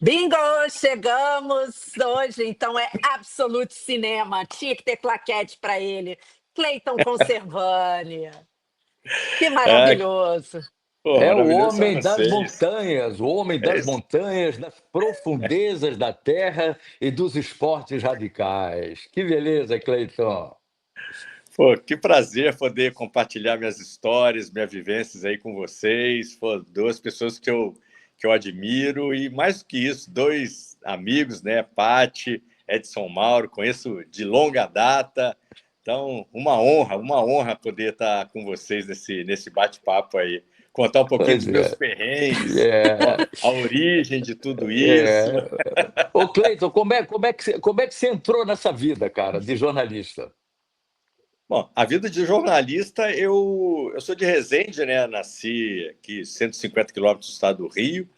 Bingo! Chegamos hoje, então é Absolute Cinema. Tinha que ter claquete para ele. Cleiton Conservani. Que Ah, maravilhoso. pô, É o maravilhoso são homem das vocês. montanhas, o homem É das isso. montanhas, das profundezas da terra e dos esportes radicais. Que beleza, Cleiton. Pô, que prazer poder compartilhar minhas histórias, minhas vivências aí com vocês. Pô, duas pessoas que eu admiro e, mais do que isso, dois amigos, né? Pati, Edson Mauro, conheço de longa data. Então, uma honra poder estar com vocês nesse bate-papo aí. Contar um pouquinho dos Pois meus é. perrengues, É, a origem de tudo isso. é. Ô, Cleiton, como é que você entrou nessa vida, cara, de jornalista? Bom, a vida de jornalista, eu sou de Resende, né? Nasci aqui, 150 quilômetros do estado do Rio.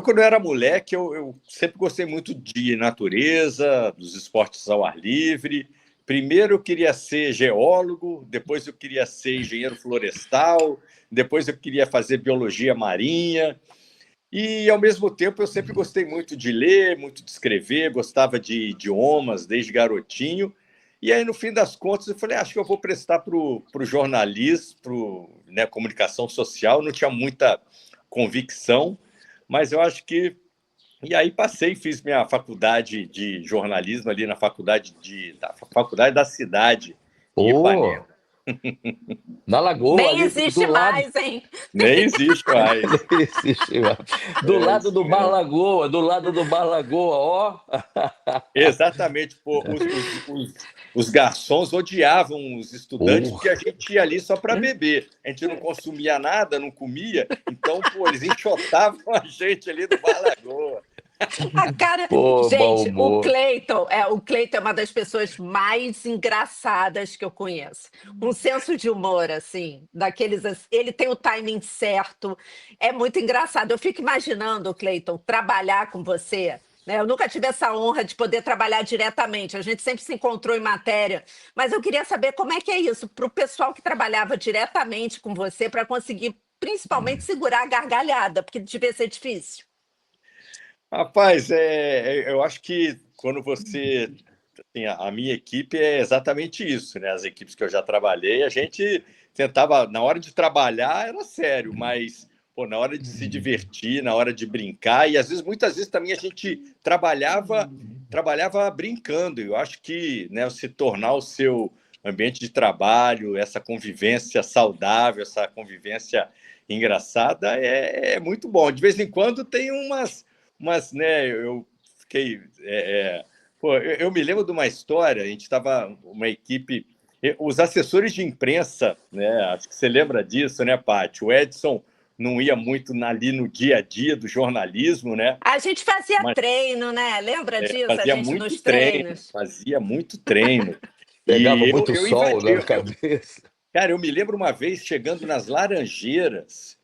Quando eu era moleque, eu sempre gostei muito de natureza, dos esportes ao ar livre. Primeiro eu queria ser geólogo, depois eu queria ser engenheiro florestal, depois eu queria fazer biologia marinha. E, ao mesmo tempo, eu sempre gostei muito de ler, muito de escrever, gostava de idiomas desde garotinho. E aí, no fim das contas, eu falei, acho que eu vou prestar para o jornalismo, para, né, comunicação social. Não tinha muita convicção, mas eu acho que... E aí passei, fiz minha faculdade de jornalismo ali na faculdade da cidade, em Ô, Ipanema. na Lagoa, Nem ali do existe lado. mais, hein? Nem existe mais. Do É lado isso do Mar mesmo. Lagoa, do lado do Mar Lagoa, ó. Exatamente, pô, os garçons odiavam os estudantes Uh, porque a gente ia ali só para beber. A gente não consumia nada, não comia, então, pô, eles enxotavam a gente ali do Bar Lagoa. A cara. pô, bom Gente, humor. O Cleiton é uma das pessoas mais engraçadas que eu conheço. Um senso de humor, assim, daqueles. Ele tem o timing certo. É muito engraçado. Eu fico imaginando, Cleiton, trabalhar com você. Né? Eu nunca tive essa honra de poder trabalhar diretamente. A gente sempre se encontrou em matéria. Mas eu queria saber como é que é isso para o pessoal que trabalhava diretamente com você para conseguir, principalmente, segurar a gargalhada, porque devia ser difícil. Rapaz, eu acho que quando você... Assim, a minha equipe é exatamente isso, né? As equipes que eu já trabalhei, a gente tentava, na hora de trabalhar, era sério, mas pô, na hora de se divertir, na hora de brincar, e às vezes, muitas vezes também a gente trabalhava brincando. Eu acho que, né, se tornar o seu ambiente de trabalho, essa convivência saudável, essa convivência engraçada, é muito bom. De vez em quando tem né, eu fiquei... Pô, eu me lembro de uma história, a gente estava uma equipe, os assessores de imprensa, né? Acho que você lembra disso, né, Paty? O Edson não ia muito ali no dia a dia do jornalismo, né? A gente fazia Mas treino, né? Lembra disso? A gente nos treinos. fazia muito treino. Pegava E muito eu sol invadi. na cabeça. Cara, eu me lembro uma vez chegando nas Laranjeiras,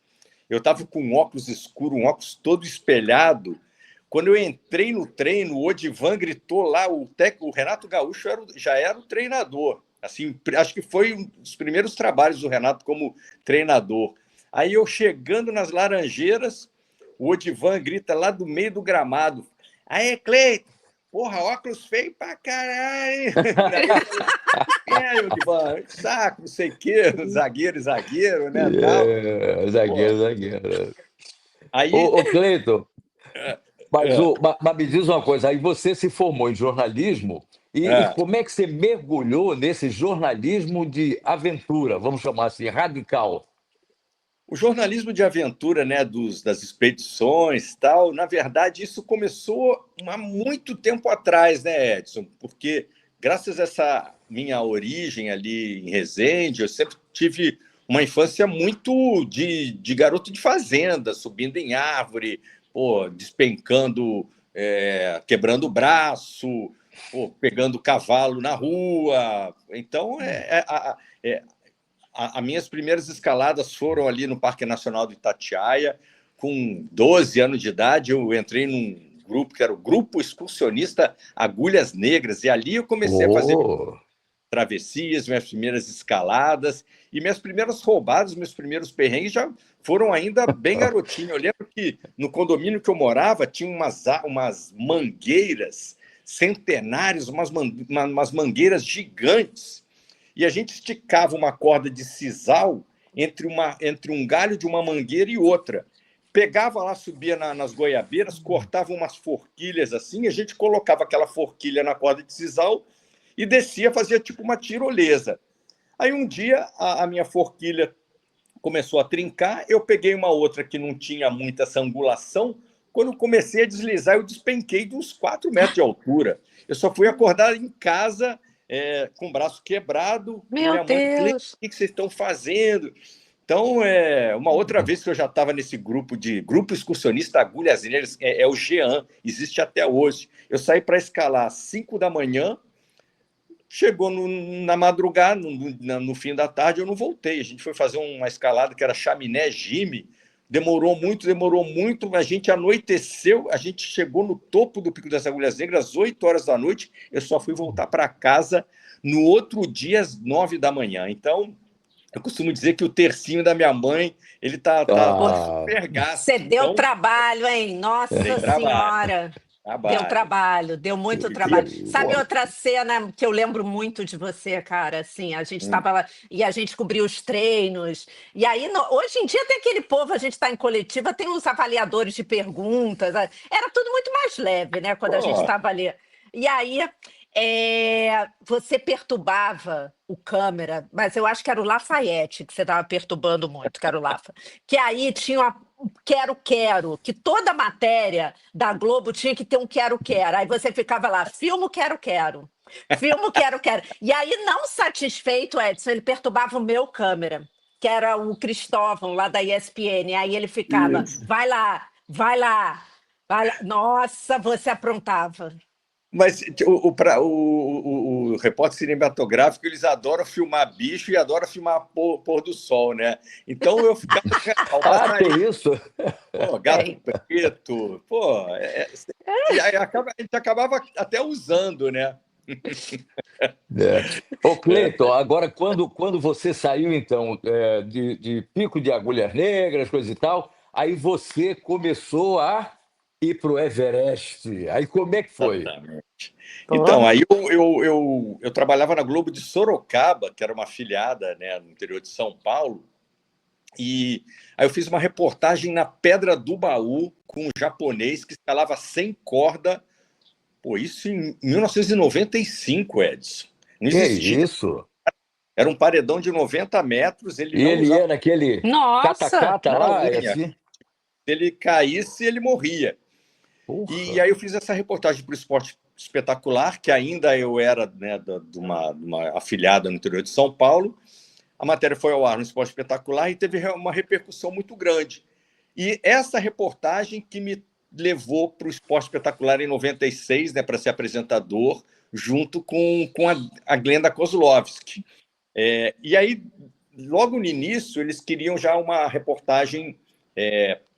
eu estava com um óculos escuro, um óculos todo espelhado. Quando eu entrei no treino, o Odivan gritou lá, o Renato Gaúcho já era o treinador. Assim, acho que foi um dos primeiros trabalhos do Renato como treinador. Aí eu chegando nas Laranjeiras, o Odivan grita lá do meio do gramado: Aê, Cleiton! Porra, óculos feio pra caralho! Aí eu falei, Odivan, saco, não sei o quê, zagueiro, né, tal. Pô, Zagueiro. aí... Ô, Cleiton, mas, É, mas me diz uma coisa, aí você se formou em jornalismo e é. como é que você mergulhou nesse jornalismo de aventura, vamos chamar assim, radical? O jornalismo de aventura, né, das expedições, tal, na verdade, isso começou há muito tempo atrás, né, Edson? Porque graças a essa minha origem ali em Resende, eu sempre tive uma infância muito de garoto de fazenda, subindo em árvore, pô, despencando, quebrando o braço, pô, pegando cavalo na rua. Então, é, as minhas primeiras escaladas foram ali no Parque Nacional do Itatiaia. Com 12 anos de idade, eu entrei num grupo que era o Grupo Excursionista Agulhas Negras, e ali eu comecei a fazer Oh, travessias, minhas primeiras escaladas e minhas primeiras roubadas, meus primeiros perrengues já foram ainda bem garotinho. Eu lembro que no condomínio que eu morava tinha umas mangueiras centenárias, umas mangueiras gigantes, e a gente esticava uma corda de sisal entre um galho de uma mangueira e outra. Pegava lá, subia nas goiabeiras, cortava umas forquilhas assim, a gente colocava aquela forquilha na corda de sisal e descia, fazia tipo uma tirolesa. Aí um dia a minha forquilha começou a trincar, eu peguei uma outra que não tinha muita essa angulação, quando eu comecei a deslizar, eu despenquei de uns 4 metros de altura. Eu só fui acordar em casa com o braço quebrado, e Meu minha mãe, Deus! o que vocês estão fazendo? Então, uma outra vez que eu já estava nesse grupo excursionista Agulhas Negras, é o GEAN, existe até hoje. Eu saí para escalar às 5 da manhã, chegou na madrugada, no fim da tarde, eu não voltei. A gente foi fazer uma escalada que era Chaminé Gime, demorou muito, a gente anoiteceu, a gente chegou no topo do Pico das Agulhas Negras às 8 horas da noite, eu só fui voltar para casa no outro dia às 9 da manhã. Então, eu costumo dizer que o tercinho da minha mãe, ele tá super gasto. Você deu Então, trabalho, hein? tem Nossa trabalho, Senhora! Deu trabalho, deu muito Que trabalho. Sabe pô, outra cena que eu lembro muito de você, cara? Assim, a gente estava lá e a gente cobriu os treinos. E aí, hoje em dia tem aquele povo, a gente está em coletiva, tem os avaliadores de perguntas. Era tudo muito mais leve, né? Quando a gente pô, estava ali. E aí, você perturbava o câmera, mas eu acho que era o Lafayette que você estava perturbando muito, que era o Lafa. Que aí tinha quero, que toda matéria da Globo tinha que ter um quero. Aí você ficava lá, filmo quero. Filmo quero. E aí, não satisfeito, Edson, ele perturbava o meu câmera, que era o Cristóvão, lá da ESPN. Aí ele ficava, isso. vai lá. Nossa, você aprontava. Mas o repórter cinematográfico, eles adoram filmar bicho e adoram filmar pôr do sol, né? Então eu ficava o tem passarinho, isso? pô, gato Tem. preto, pô, e aí a gente acabava até usando, né? É. Ô, Cleiton, agora quando você saiu, então, de Pico de Agulhas Negras, coisa e tal, aí você começou a ir para o Everest. Aí como é que foi? Exatamente. Então, Pô. aí eu trabalhava na Globo de Sorocaba, que era uma afiliada, né, no interior de São Paulo, e aí eu fiz uma reportagem na Pedra do Baú com um japonês que escalava sem corda, pô, isso em 1995, Edson. Não Que existia. isso? Era um paredão de 90 metros, ele E não ele usava é naquele Nossa! cata-cata uma lá, é unha. assim? Se ele caísse, ele morria. E Porra. aí eu fiz essa reportagem para o Esporte Espetacular, que ainda eu era, né, de uma afiliada no interior de São Paulo. A matéria foi ao ar no Esporte Espetacular e teve uma repercussão muito grande. E essa reportagem que me levou para o Esporte Espetacular em 96, né, para ser apresentador, junto com a Glenda Kozlovski. E aí, logo no início, eles queriam já uma reportagem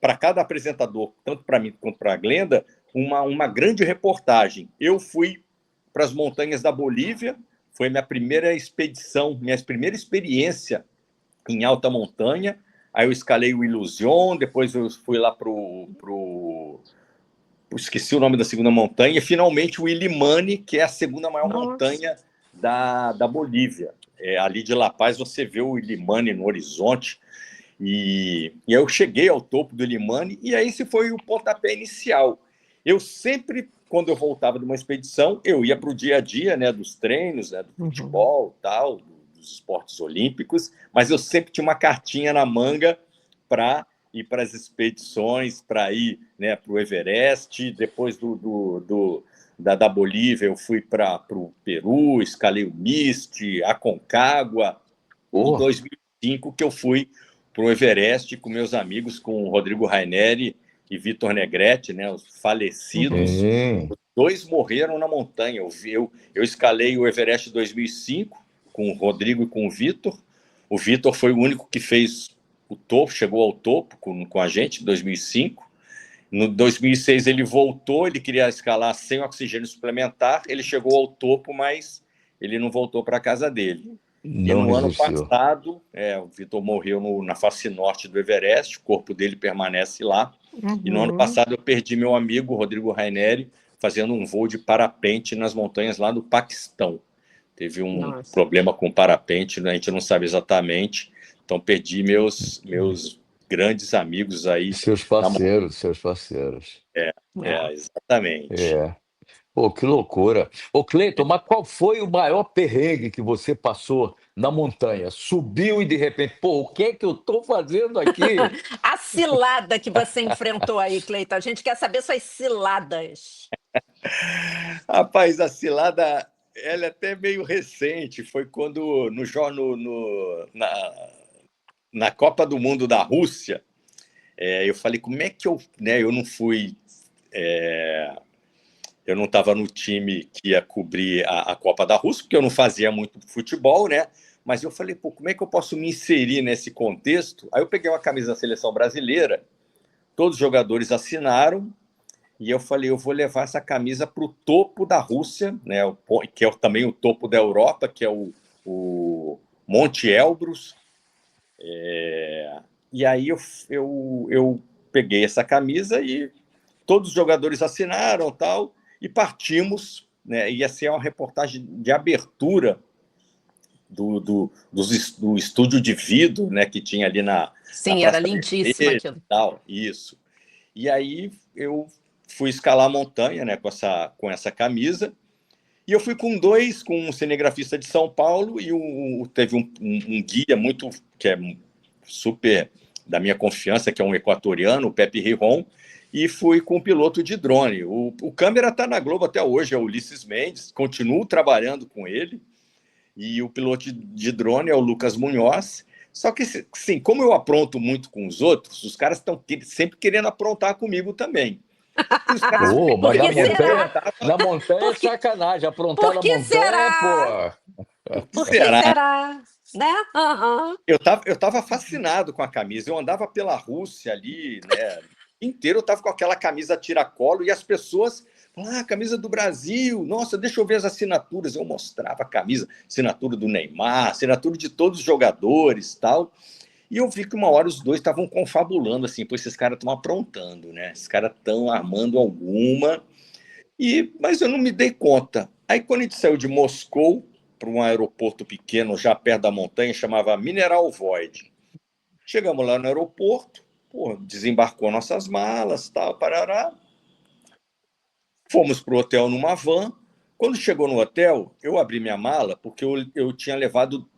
para cada apresentador, tanto para mim quanto para a Glenda, uma grande reportagem. Eu fui para as montanhas da Bolívia, foi minha primeira expedição, minha primeira experiência em alta montanha. Aí eu escalei o Ilusion, depois eu fui lá esqueci o nome da segunda montanha, e finalmente o Illimani, que é a segunda maior Nossa! montanha da Bolívia. Ali de La Paz você vê o Illimani no horizonte, e eu cheguei ao topo do Illimani, e aí esse foi o pontapé inicial. Eu sempre, quando eu voltava de uma expedição, eu ia para o dia a dia, né, dos treinos, né, do Uhum. futebol, tal, dos esportes olímpicos, mas eu sempre tinha uma cartinha na manga para ir para as expedições, para ir, né, para o Everest. Depois da Bolívia, eu fui para o Peru, escalei o Misti, a Aconcagua. Em Porra. 2005, que eu fui para o Everest com meus amigos, com o Rodrigo Raineri e Vitor Negrete, né, os falecidos. Uhum. Sim. Dois morreram na montanha. Eu escalei o Everest em 2005 com o Rodrigo e com o Vitor. O Vitor foi o único que fez o topo, chegou ao topo com a gente em 2005. No 2006 ele voltou, ele queria escalar sem oxigênio suplementar, ele chegou ao topo, mas ele não voltou para a casa dele. E Não no ano resistiu. passado, o Vitor morreu na face norte do Everest, o corpo dele permanece lá. E no ano passado eu perdi meu amigo Rodrigo Raineri fazendo um voo de parapente nas montanhas lá do Paquistão. Teve um problema com o parapente, a gente não sabe exatamente. Então perdi meus grandes amigos aí. Seus parceiros. Exatamente. Pô, que loucura. Ô, Cleiton, mas qual foi o maior perrengue que você passou na montanha? Subiu e de repente, pô, o que é que eu estou fazendo aqui? A cilada que você enfrentou aí, Cleiton. A gente quer saber suas ciladas. Rapaz, a cilada, ela é até meio recente. Foi quando na Copa do Mundo da Rússia, eu falei, como é que eu não fui... eu não estava no time que ia cobrir a Copa da Rússia, porque eu não fazia muito futebol, né? Mas eu falei, pô, como é que eu posso me inserir nesse contexto? Aí eu peguei uma camisa da seleção brasileira, todos os jogadores assinaram, e eu falei, eu vou levar essa camisa para o topo da Rússia, né? Que é também o topo da Europa, que é o Monte Elbrus. E aí eu peguei essa camisa e todos os jogadores assinaram tal, e partimos, né? Ia ser uma reportagem de abertura do estúdio de vidro, né, que tinha ali na Sim, Praça era lindíssimo Vermelha, aquilo. tal, isso. E aí eu fui escalar a montanha, né, com essa camisa, e eu fui com um cinegrafista de São Paulo e teve um guia que é super da minha confiança, que é um equatoriano, o Pepe Riron, e fui com um piloto de drone. O câmera está na Globo até hoje, é o Ulisses Mendes, continuo trabalhando com ele, e o piloto de drone é o Lucas Munhoz. Só que, sim, como eu apronto muito com os outros, os caras estão sempre querendo aprontar comigo também. E os caras Pô, mas Por que será? na montanha é Por que- sacanagem. Aprontar Por na que montanha, será? pô. Por que será? Né? Eu tava fascinado com a camisa. Eu andava pela Rússia ali, né? Inteiro eu tava com aquela camisa tiracolo e as pessoas falavam, camisa do Brasil, nossa, deixa eu ver as assinaturas. Eu mostrava a camisa, assinatura do Neymar, assinatura de todos os jogadores, tal. E eu vi que uma hora os dois estavam confabulando assim, pô, esses caras estão aprontando, né? Esses caras estão armando alguma. Mas eu não me dei conta. Aí quando a gente saiu de Moscou para um aeroporto pequeno já perto da montanha, chamava Mineral Void. Chegamos lá no aeroporto, desembarcou nossas malas, tal, parará. Fomos para o hotel numa van. Quando chegou no hotel, eu abri minha mala porque eu tinha levado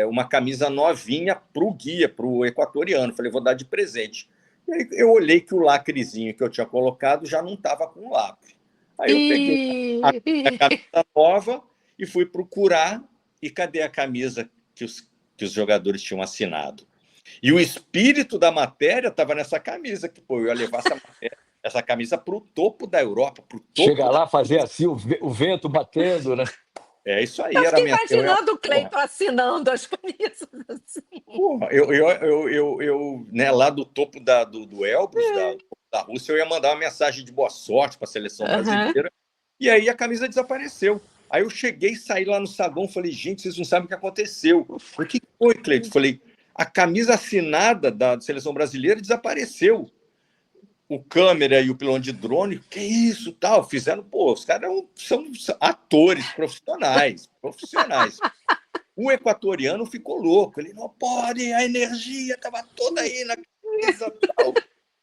uma camisa novinha para o guia, para o equatoriano. Falei, vou dar de presente. E aí eu olhei que o lacrezinho que eu tinha colocado já não estava com lacre. Aí eu peguei a camisa nova e fui procurar. E cadê a camisa que os jogadores tinham assinado? E o espírito da matéria estava nessa camisa, que eu ia levar essa camisa para o topo da Europa, para o topo. Chega lá, fazer assim, o vento batendo, né? É isso aí. Eu era fiquei minha... imaginando o Cleiton assinando as camisas assim. Porra, né, lá do topo do Elbrus, da Rússia, eu ia mandar uma mensagem de boa sorte para a seleção brasileira, e aí a camisa desapareceu. Aí eu cheguei, saí lá no saguão, falei, gente, vocês não sabem o que aconteceu. O que foi, Cleiton? Falei, a camisa assinada da seleção brasileira desapareceu. O câmera e o piloto de drone, que isso, tal, fizeram, os caras são atores profissionais. O equatoriano ficou louco, ele não pode, a energia estava toda aí na camisa, tal.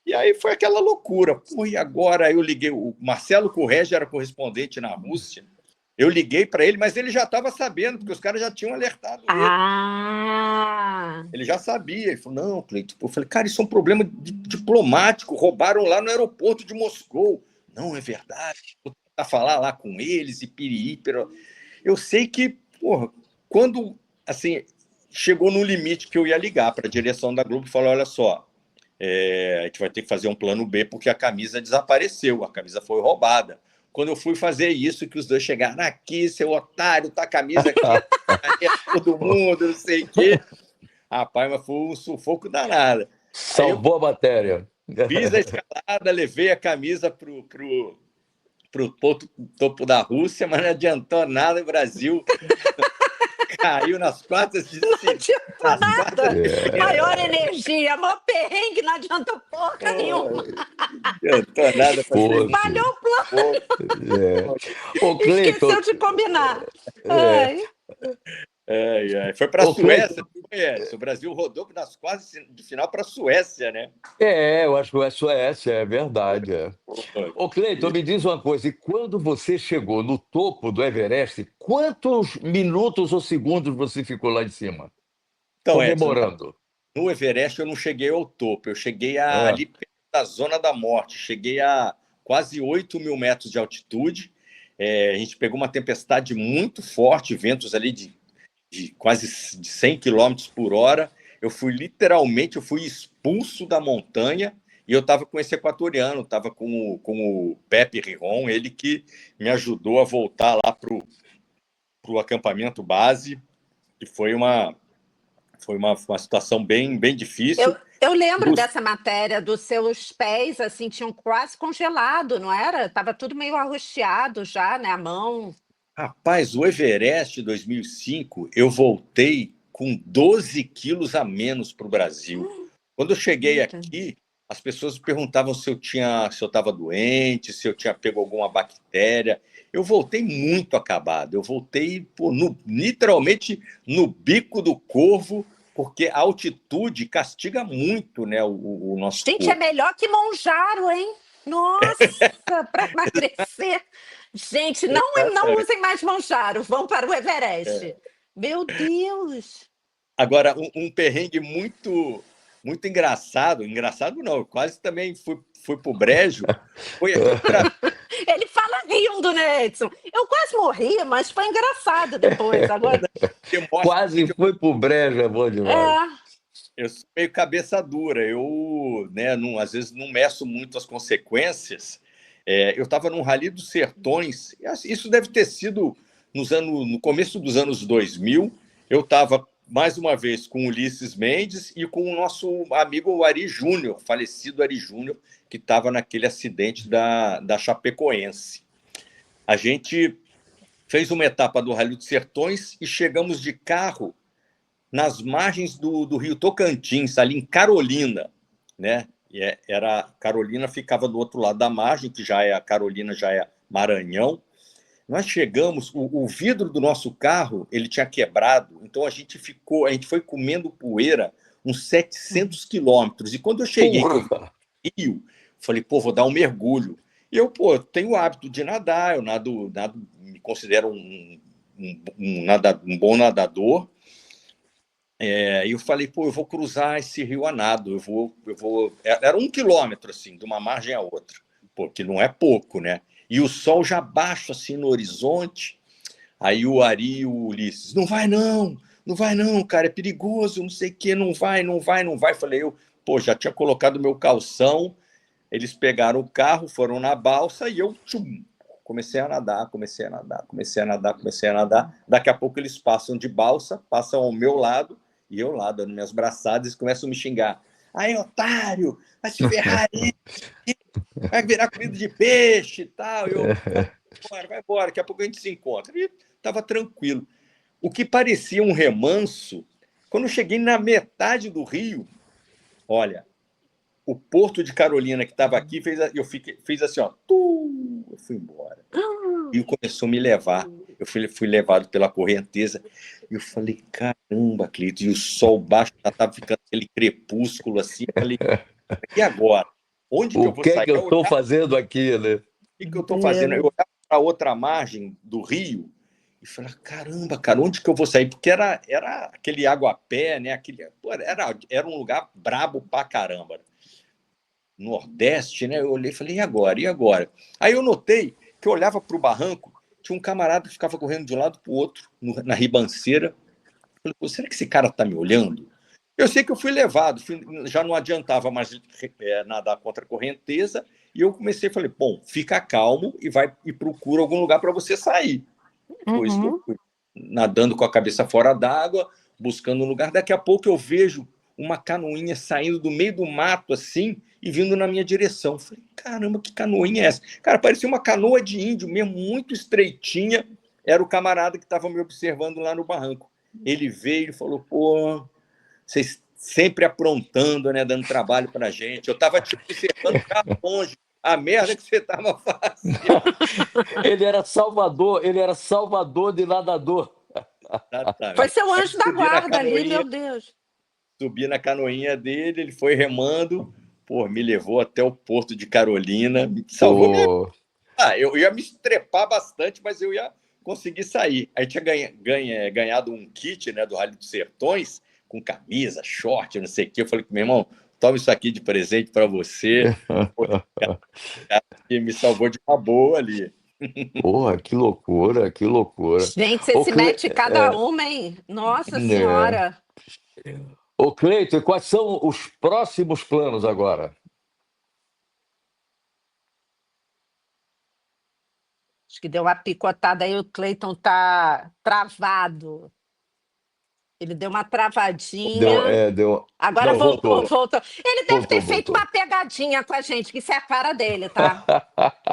E aí foi aquela loucura. E agora eu liguei, o Marcelo Correge era correspondente na Rússia, eu liguei para ele, mas ele já estava sabendo, porque os caras já tinham alertado ele. Ele já sabia. Ele falou, não, Cleiton. Eu falei, cara, isso é um problema diplomático. Roubaram lá no aeroporto de Moscou. Não, é verdade. Vou tentar falar lá com eles e piriri. Eu sei que, quando assim, chegou no limite que eu ia ligar para a direção da Globo e falar, olha só, a gente vai ter que fazer um plano B porque a camisa desapareceu, a camisa foi roubada. Quando eu fui fazer isso, que os dois chegaram aqui, seu otário, tá a camisa aqui, todo mundo, não sei o quê. Rapaz, mas foi um sufoco danado. Salvou a matéria. Fiz a escalada, levei a camisa o topo da Rússia, mas não adiantou nada, o Brasil caiu nas quartas de Não final. adiantou nada. É. Maior energia, maior perrengue, não adiantou porra nenhuma. Não adiantou nada para ser Poxa. Falhou o plano, Ô, Cleiton, esqueceu de combinar. Ai. Foi para a Ô, Suécia, tu conhece? O Brasil rodou nas quartas de final para a Suécia, né? eu acho que é Suécia, é verdade. Ô, Cleiton, me diz uma coisa, e quando você chegou no topo do Everest, quantos minutos ou segundos você ficou lá em cima, Então, Edson, comemorando? no Everest eu não cheguei ao topo, eu cheguei Ah, ali perto da zona da morte, cheguei a quase 8.000 metros de altitude. A gente pegou uma tempestade muito forte, ventos ali de quase de 100 quilômetros por hora. Eu fui expulso da montanha e eu estava com esse equatoriano, estava com o Pepe Riron, ele que me ajudou a voltar lá para o acampamento base, e foi uma situação bem difícil. Eu lembro dessa matéria dos seus pés, assim, tinham quase congelado, não era? Tava tudo meio arroxeado já, né? A mão. Rapaz, o Everest 2005, eu voltei com 12 quilos a menos para o Brasil. Quando eu cheguei aqui, as pessoas perguntavam se eu estava doente, se eu tinha pego alguma bactéria. Eu voltei muito acabado. Eu voltei literalmente no bico do corvo, porque a altitude castiga muito, né, o nosso Gente, corpo. é melhor que Monjaro, hein? Nossa, para emagrecer. Gente, não usem mais Monjaro, vão para o Everest. Meu Deus! Agora, um perrengue muito engraçado não, eu quase também fui pro brejo, foi aqui para Ele fala rindo, né, Edson? Eu quase morri, mas foi engraçado depois. Agora, quase foi pro brejo, é bom demais. eu sou meio cabeça dura, eu, né, às vezes não meço muito as consequências. Eu estava num Rally dos Sertões, isso deve ter sido no começo dos anos 2000. Eu estava mais uma vez com o Ulisses Mendes e com o nosso amigo Ari Júnior, falecido Ari Júnior, que estava naquele acidente da Chapecoense. A gente fez uma etapa do Rally dos Sertões e chegamos de carro nas margens do rio Tocantins, ali em Carolina, né? Carolina ficava do outro lado da margem, que a Carolina já é Maranhão. Nós chegamos, o vidro do nosso carro ele tinha quebrado, então a gente foi comendo poeira uns 700 quilômetros. E quando eu cheguei no Rio, falei, vou dar um mergulho. E eu, tenho o hábito de nadar, eu nado me considero um bom nadador. E eu falei, eu vou cruzar esse rio a nado, era 1 quilômetro, assim, de uma margem à outra, que não é pouco, né? E o sol já baixo, assim, no horizonte. Aí o Ari e o Ulisses, não vai não, cara, é perigoso, não sei o quê, não vai. Falei, já tinha colocado meu calção, eles pegaram o carro, foram na balsa e eu, comecei a nadar. Daqui a pouco eles passam de balsa, passam ao meu lado, e eu lá, dando minhas braçadas, e começam a me xingar. Aí, otário, vai se ferrar aí, vai virar comida de peixe e tal. Vai embora, daqui a pouco a gente se encontra. E estava tranquilo. O que parecia um remanso, quando eu cheguei na metade do rio, olha, o Porto de Carolina, que estava aqui, fez assim, ó, eu fui embora. E começou a me levar. Eu fui levado pela correnteza. E eu falei, caramba, Cleito, e o sol baixo estava ficando aquele crepúsculo assim. Eu falei, e agora? Onde que eu vou sair? O que eu estou fazendo aqui, né? O que eu estou fazendo? Eu olhava para a outra margem do rio e falei, caramba, cara, onde que eu vou sair? Porque era aquele água-pé, né? Era um lugar brabo pra caramba. Nordeste, né? Eu olhei e falei, e agora? Aí eu notei que eu olhava para o barranco, tinha um camarada que ficava correndo de um lado para o outro, na ribanceira. Eu falei, será que esse cara está me olhando? Eu sei que eu fui levado, já não adiantava mais nadar contra a correnteza, e eu falei, fica calmo e procura algum lugar para você sair. Foi isso que eu fui, nadando com a cabeça fora d'água, buscando um lugar. Daqui a pouco eu vejo uma canoinha saindo do meio do mato, assim, e vindo na minha direção. Eu falei, caramba, que canoinha é essa? Cara, parecia uma canoa de índio mesmo, muito estreitinha. Era o camarada que estava me observando lá no barranco. Ele veio e falou, pô, vocês sempre aprontando, né, dando trabalho pra gente. Eu estava te observando cá longe, a merda que você estava fazendo. Ele era salvador de nadador. Foi Exatamente. seu Aí anjo da subi na guarda ali, meu canoinha, Deus. subi na canoinha dele, ele foi remando, pô, me levou até o Porto de Carolina, salvou minha. Pô, Eu ia me estrepar bastante, mas eu ia conseguir sair. Aí tinha ganhado um kit, né, do Rally dos Sertões, com camisa, short, não sei o quê. Eu falei, meu irmão, toma isso aqui de presente para você. Pô, cara que me salvou de uma boa ali. porra, que loucura, que loucura. Gente, você Ô, se mete cada uma, hein? Nossa é. Senhora. Ô, Cleiton, e quais são os próximos planos agora? Acho que deu uma picotada aí, o Cleiton tá travado. Ele deu uma travadinha. Deu. Agora Não, voltou, voltou, voltou. Ele deve ter feito voltou. uma pegadinha com a gente, que isso é a cara dele, tá?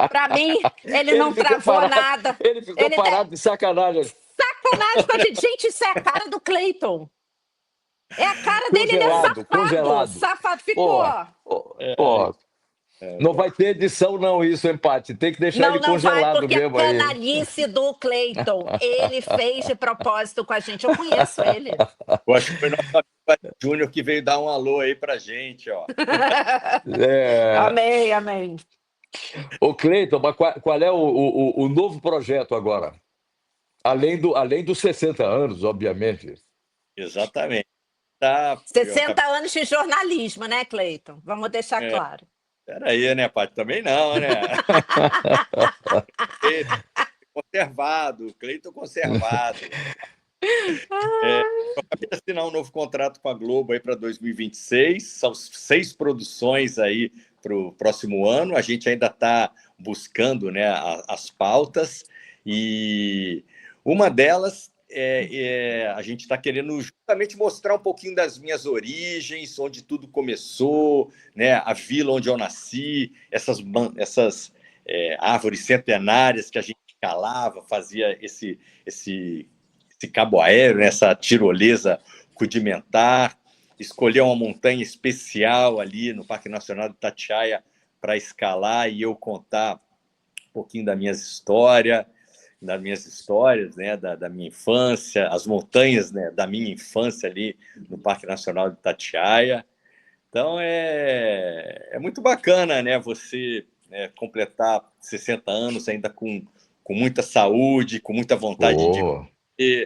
Para mim, ele Ele não ficou travou parado, nada. ele ficou Ele parado de sacanagem. sacanagem com a gente. Gente, isso é a cara do Cleiton. É a cara dele, ele é Congelado, safado. congelado. Safado ficou. Pô, não vai ter edição, não, isso, empate. Tem que deixar Não, ele não vai, congelado porque é mesmo aí. canalice do Cleiton. Ele fez de propósito com a gente. Eu conheço ele. Eu acho que foi nosso amigo Júnior que veio dar um alô aí pra gente, ó. É... Amém, amém. Ô, Cleiton, mas qual é o novo projeto agora? Além dos 60 anos, obviamente. Exatamente. Tá, 60 anos de jornalismo, né, Cleiton? Vamos deixar claro. Peraí, né, Paty? Também não, né? Conservado, Cleiton conservado. Eu acabei de assinar um novo contrato com a Globo aí para 2026. São 6 produções aí para o próximo ano. A gente ainda está buscando, né, as pautas e uma delas a gente está querendo justamente mostrar um pouquinho das minhas origens, onde tudo começou, né, a vila onde eu nasci, essas árvores centenárias que a gente calava, fazia esse cabo aéreo, né, essa tirolesa rudimentar, escolher uma montanha especial ali no Parque Nacional de Itatiaia para escalar e eu contar um pouquinho das minhas histórias, né, da minha infância, as montanhas, né, da minha infância ali no Parque Nacional de Itatiaia. Então é muito bacana, né, você completar 60 anos ainda com muita saúde, com muita vontade de Pô,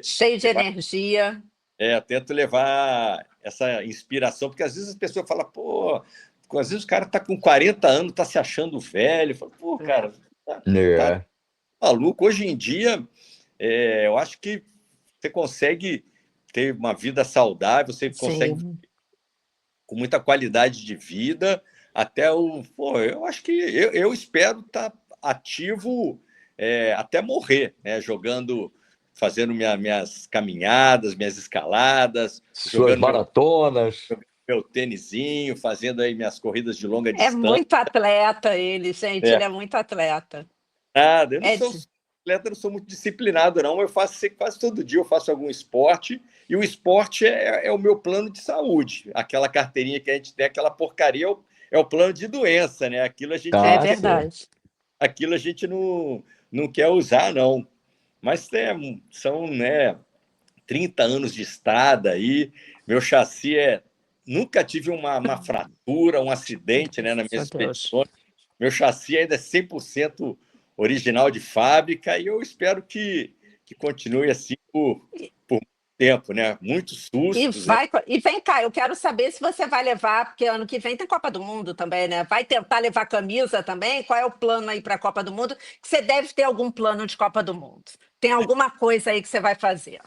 Cheio de energia. eu tento levar essa inspiração, porque às vezes as pessoas falam, pô, às vezes o cara tá com 40 anos, tá se achando velho. Eu falo, pô, cara, tá é. maluco. Hoje em dia, eu acho que você consegue ter uma vida saudável, você consegue Sim. com muita qualidade de vida, até pô, eu acho que eu espero estar ativo até morrer, né? Jogando, fazendo minhas caminhadas, minhas escaladas, Suas jogando maratonas. meu tênisinho, fazendo aí minhas corridas de longa É distância. muito atleta ele, gente. Ele é muito atleta. Nada, eu não É sou atleta, não sou muito disciplinado, não. Eu faço quase todo dia, eu faço algum esporte, e o esporte é o meu plano de saúde. Aquela carteirinha que a gente tem, aquela porcaria é o plano de doença, né? é Sim. verdade. Aquilo a gente não quer usar, não. Mas são, né, 30 anos de estrada aí. Meu chassi nunca tive uma fratura, um acidente, né, nas minhas Meu Deus. expedições. Meu chassi ainda é 100% original de fábrica e eu espero que continue assim por muito tempo, né? Muitos sustos, né? E vem cá, eu quero saber se você vai levar, porque ano que vem tem Copa do Mundo também, né? Vai tentar levar camisa também? Qual é o plano aí para a Copa do Mundo? Que você deve ter algum plano de Copa do Mundo. Tem alguma coisa aí que você vai fazer?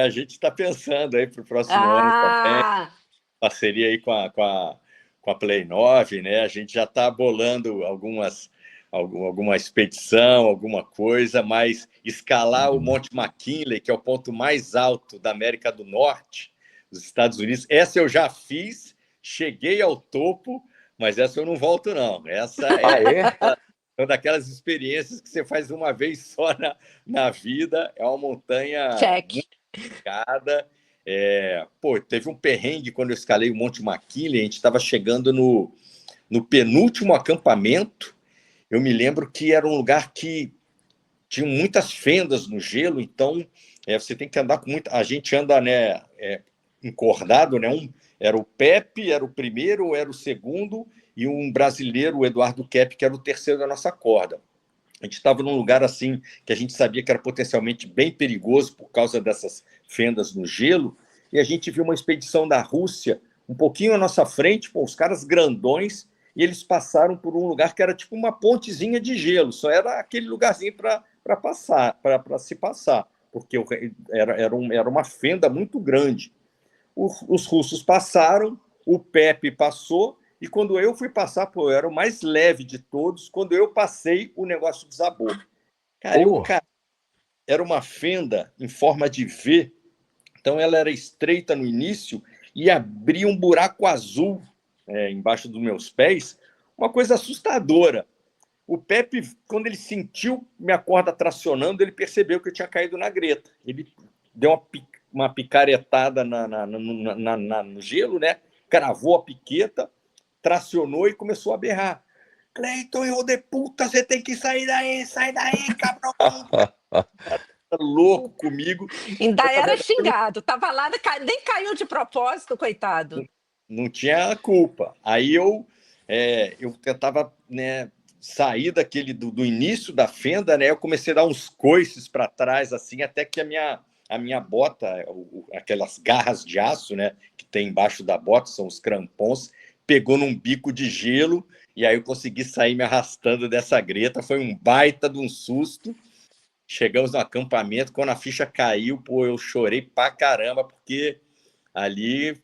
A gente está pensando aí para o próximo ano também, Ah, parceria aí com a Play 9, né? A gente já está bolando alguma expedição, alguma coisa, mas escalar o Monte McKinley, que é o ponto mais alto da América do Norte, dos Estados Unidos. Essa eu já fiz, cheguei ao topo, mas essa eu não volto, não. Essa é uma daquelas experiências que você faz uma vez só na vida. É uma montanha Check. muito complicada. Teve um perrengue quando eu escalei o Monte McKinley. A gente estava chegando no penúltimo acampamento. Eu me lembro que era um lugar que tinha muitas fendas no gelo, então você tem que andar com muita... A gente anda, né, encordado, né? Era o Pepe, era o primeiro, era o segundo, e um brasileiro, o Eduardo Kepp, que era o terceiro da nossa corda. A gente estava num lugar assim que a gente sabia que era potencialmente bem perigoso por causa dessas fendas no gelo, e a gente viu uma expedição da Rússia um pouquinho à nossa frente, os caras grandões, e eles passaram por um lugar que era tipo uma pontezinha de gelo, só era aquele lugarzinho para se passar, porque era uma fenda muito grande. Os russos passaram, o Pepe passou, e quando eu fui passar, eu era o mais leve de todos. Quando eu passei, o negócio desabou. Cara, era uma fenda em forma de V, então ela era estreita no início e abria um buraco azul embaixo dos meus pés, uma coisa assustadora. O Pepe, quando ele sentiu minha corda tracionando, ele percebeu que eu tinha caído na greta. Ele deu uma picaretada no gelo, né? Cravou a piqueta, tracionou e começou a berrar. Cleiton, hijo de puta, você tem que sair daí, sai daí, cabrão. Tá louco comigo. Ainda era xingado, tava lá, nem caiu de propósito, coitado. Não tinha culpa. Aí eu tentava, né, sair do início da fenda, né? Eu comecei a dar uns coices para trás, assim, até que a minha bota, aquelas garras de aço, né, que tem embaixo da bota, são os crampons, pegou num bico de gelo, e aí eu consegui sair me arrastando dessa greta. Foi um baita de um susto. Chegamos no acampamento, quando a ficha caiu, eu chorei pra caramba, porque ali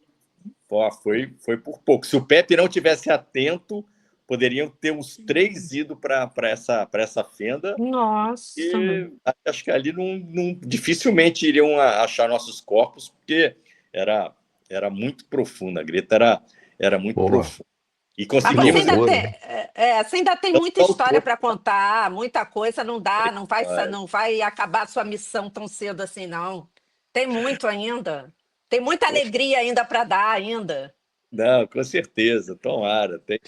foi por pouco. Se o Pepe não tivesse atento, poderiam ter uns 3 ido para essa fenda. Nossa! E acho que ali dificilmente iriam achar nossos corpos, porque era muito profunda, a greta era muito profunda. E conseguimos... Você ainda tem muita história para contar, muita coisa, não vai acabar a sua missão tão cedo assim, não. Tem muito ainda. Tem muita alegria ainda para dar ainda. Não, com certeza, tomara. Tem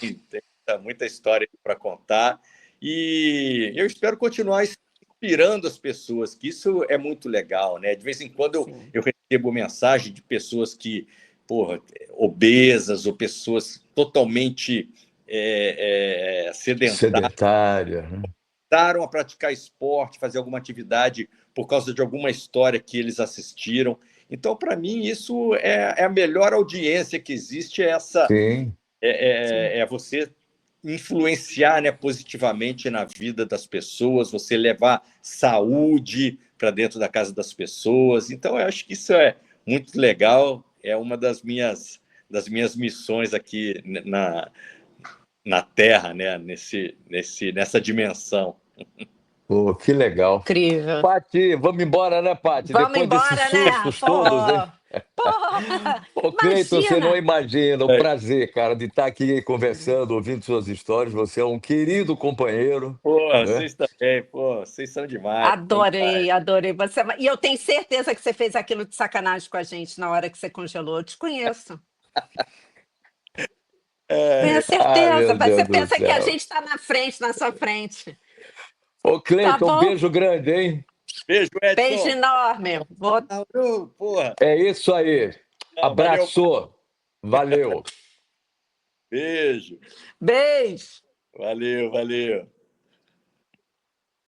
muita história para contar. E eu espero continuar inspirando as pessoas, que isso é muito legal, né? De vez em quando eu recebo mensagem de pessoas que, obesas ou pessoas totalmente sedentárias, né? Começaram a praticar esporte, fazer alguma atividade por causa de alguma história que eles assistiram. Então, para mim, isso é a melhor audiência que existe, você influenciar, né, positivamente na vida das pessoas, você levar saúde para dentro da casa das pessoas. Então, eu acho que isso é muito legal, é uma das minhas missões aqui na Terra, né, nessa dimensão. Pô, que legal. Incrível. Pati, vamos embora, né, Pati? Vamos depois embora, desses sustos todos, hein? Ô, Cleiton, você não imagina o prazer, cara, de estar aqui conversando, ouvindo suas histórias. Você é um querido companheiro. Vocês também, vocês são demais. Adorei. E eu tenho certeza que você fez aquilo de sacanagem com a gente na hora que você congelou. Eu te conheço. Tenho certeza. Você pensa que a gente está na sua frente. Ô, Cleiton, um beijo grande, hein? Beijo, Edson. Beijo enorme. É isso aí. Abraço. Valeu. Beijo. Beijo. Valeu.